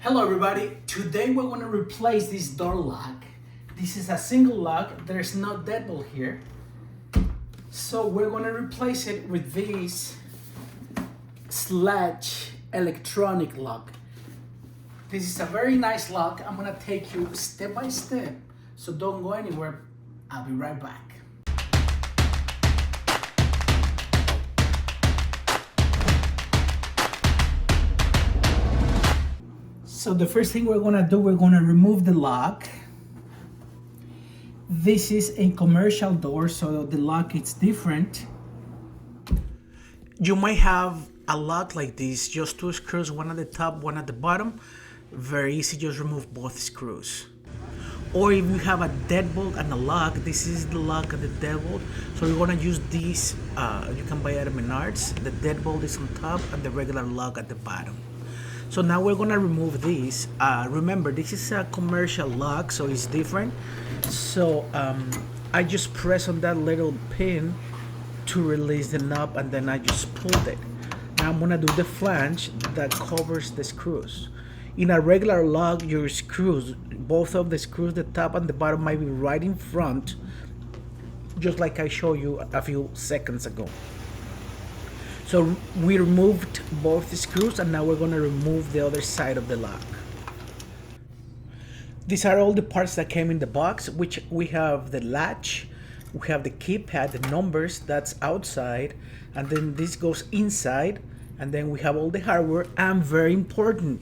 Hello everybody, today we're going to replace this door lock. This is a single lock, there's no deadbolt here. So we're going to replace it with this Schlage electronic lock. This is a very nice lock. I'm going to take you step by step, so don't go anywhere. I'll be right back. So the first thing we're gonna do, we're gonna remove the lock. This is a commercial door, so the lock is different. You might have a lock like this, just two screws, one at the top, one at the bottom. Very easy, just remove both screws. Or if you have a deadbolt and a lock, this is the lock and the deadbolt. So you're gonna use these, you can buy at Menards. The deadbolt is on top and the regular lock at the bottom. So now we're gonna remove these. Remember, this is a commercial lock, so it's different. So I just press on that little pin to release the knob, and then I just pulled it. Now I'm gonna do the flange that covers the screws. In a regular lock, your screws, both of the screws, the top and the bottom, might be right in front, just like I showed you a few seconds ago. So we removed both the screws, and now we're going to remove the other side of the lock. These are all the parts that came in the box, which we have the latch, we have the keypad, the numbers, that's outside, and then this goes inside, and then we have all the hardware, and very important,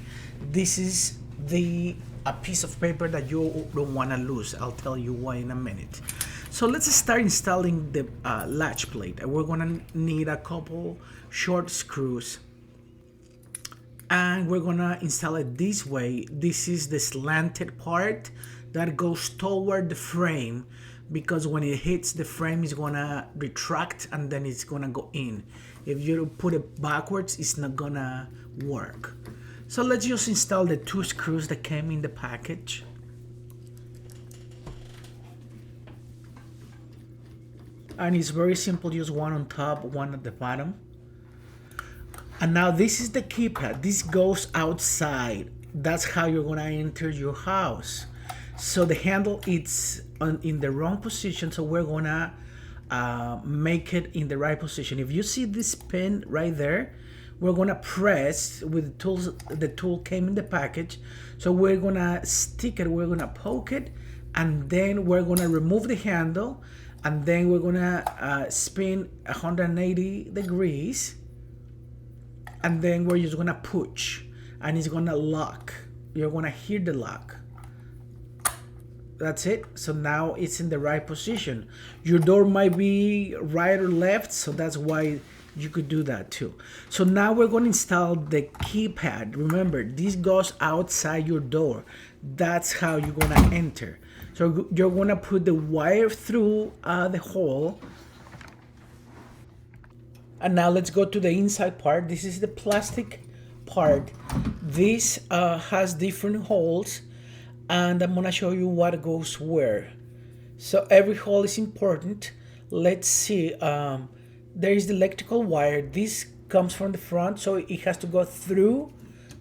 this is a piece of paper that you don't want to lose. I'll tell you why in a minute. So let's start installing the latch plate. We're gonna need a couple short screws, and we're gonna install it this way. This is the slanted part that goes toward the frame, because when it hits the frame, it's gonna retract and then it's gonna go in. If you put it backwards, it's not gonna work. So let's just install the two screws that came in the package. And it's very simple, just one on top, one at the bottom. And now this is the keypad. This goes outside. That's how you're gonna enter your house. So the handle is in the wrong position, so we're gonna make it in the right position. If you see this pin right there, we're gonna press with the tools. The tool came in the package, so we're gonna stick it, we're gonna poke it, and then we're gonna remove the handle, and then we're gonna spin 180 degrees, and then we're just gonna push, and it's gonna lock. You're gonna hear the lock. That's it. So now it's in the right position. Your door might be right or left, so that's why you could do that too. So now we're going to install the keypad. Remember, this goes outside your door. That's how you're going to enter. So you're going to put the wire through the hole. And now let's go to the inside part. This is the plastic part. This has different holes, and I'm going to show you what goes where. So every hole is important. Let's see. There is the electrical wire. This comes from the front, so it has to go through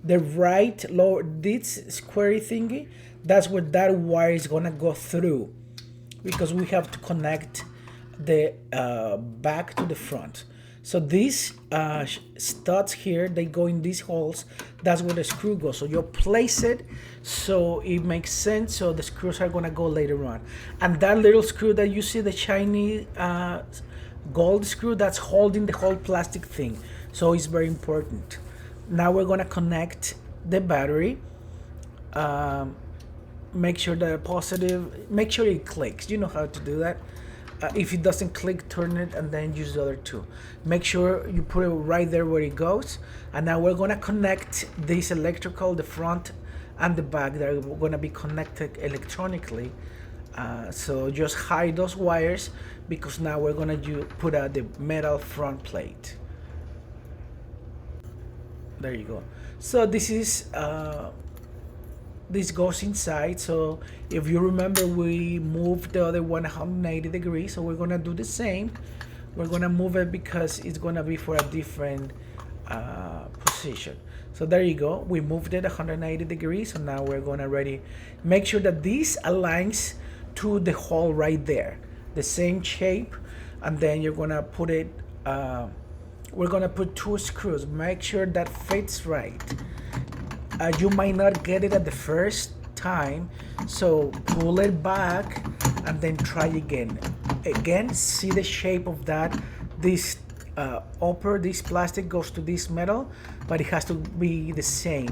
the right lower, this squarey thingy. That's where that wire is gonna go through, because we have to connect the back to the front. So these studs here, they go in these holes. That's where the screw goes. So you place it so it makes sense. So the screws are gonna go later on. And that little screw that you see, the shiny gold screw, that's holding the whole plastic thing, so it's very important. Now we're going to connect the battery. Make sure the positive, make sure it clicks. You know how to do that. If it doesn't click, turn it and then use the other two. Make sure you put it right there where it goes. And now we're going to connect this electrical, the front and the back, that are going to be connected electronically. So just hide those wires, because now we're gonna put out the metal front plate. There you go. So this is this goes inside. So if you remember, we moved the other 180 degrees, so we're gonna do the same. We're gonna move it because it's gonna be for a different position. position. So there you go. We moved it 180 degrees. So now we're gonna ready. Make sure that this aligns to the hole right there, the same shape, and then you're gonna put it. We're gonna put 2 screws. Make sure that fits right. You might not get it at the first time, so pull it back and then try again. Again, see the shape of that. This this plastic goes to this metal, but it has to be the same,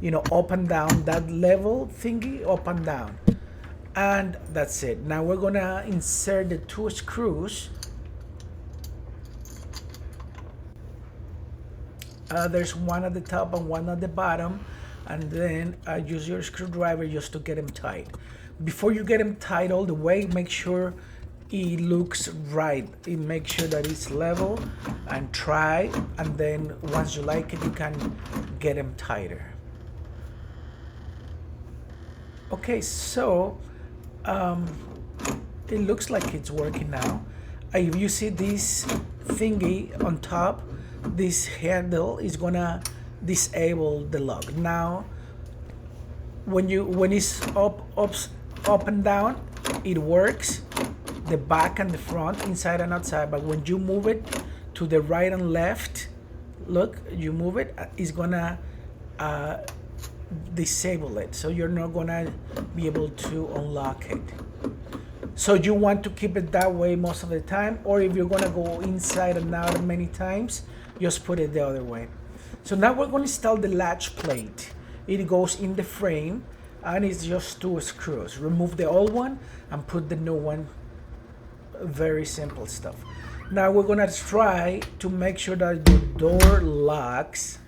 you know, up and down, that level thingy, up and down. And that's it. Now we're gonna insert the 2 screws. There's one at the top and one at the bottom, and then use your screwdriver just to get them tight. Before you get them tight all the way, make sure it looks right. Make sure that it's level and try, and then once you like it, you can get them tighter. Okay, so it looks like it's working now. If you see this thingy on top, this handle is gonna disable the lock. Now when it's up and down, it works, the back and the front, inside and outside. But when you move it to the right and left, look, you move it, it's gonna disable it, so you're not gonna be able to unlock it. So you want to keep it that way most of the time, or if you're gonna go inside and out many times, just put it the other way. So now we're going to install the latch plate. It goes in the frame and it's just 2 screws. Remove the old one and put the new one. Very simple stuff. Now we're going to try to make sure that the door locks.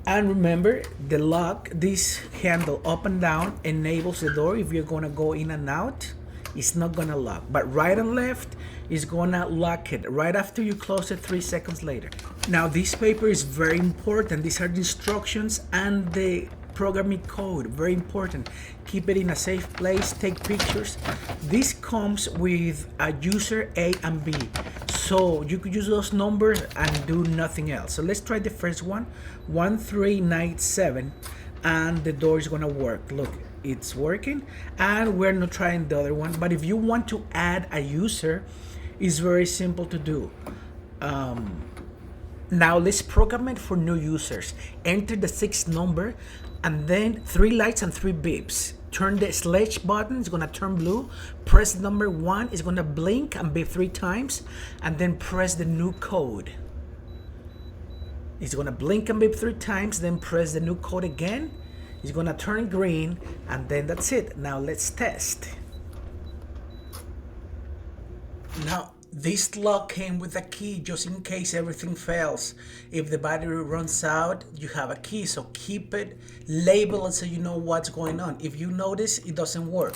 And remember, the lock, this handle up and down enables the door. If you're going to go in and out, it's not going to lock. But right and left is going to lock it right after you close it 3 seconds later. Now this paper is very important. These are the instructions and the programming code, very important. Keep it in a safe place, take pictures. This comes with a user A and B, so you could use those numbers and do nothing else. So let's try the first one, 1397, and the door is gonna work. Look, it's working, and we're not trying the other one. But if you want to add a user, it's very simple to do. Now let's program it for new users. Enter the 6th number and then 3 lights and 3 beeps. Turn the Schlage button, it's gonna turn blue. Press number 1, it's gonna blink and beep 3 times, and then press the new code. It's gonna blink and beep 3 times, then press the new code again. It's gonna turn green, and then that's it. Now let's test. Now, this lock came with a key just in case everything fails. If the battery runs out, you have a key, so keep it, label it so you know what's going on. If you notice it doesn't work,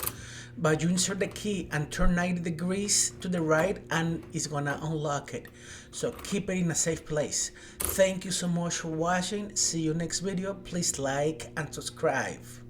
but you insert the key and turn 90 degrees to the right and it's gonna unlock it. So keep it in a safe place. Thank you so much for watching. See you next video. Please like and subscribe.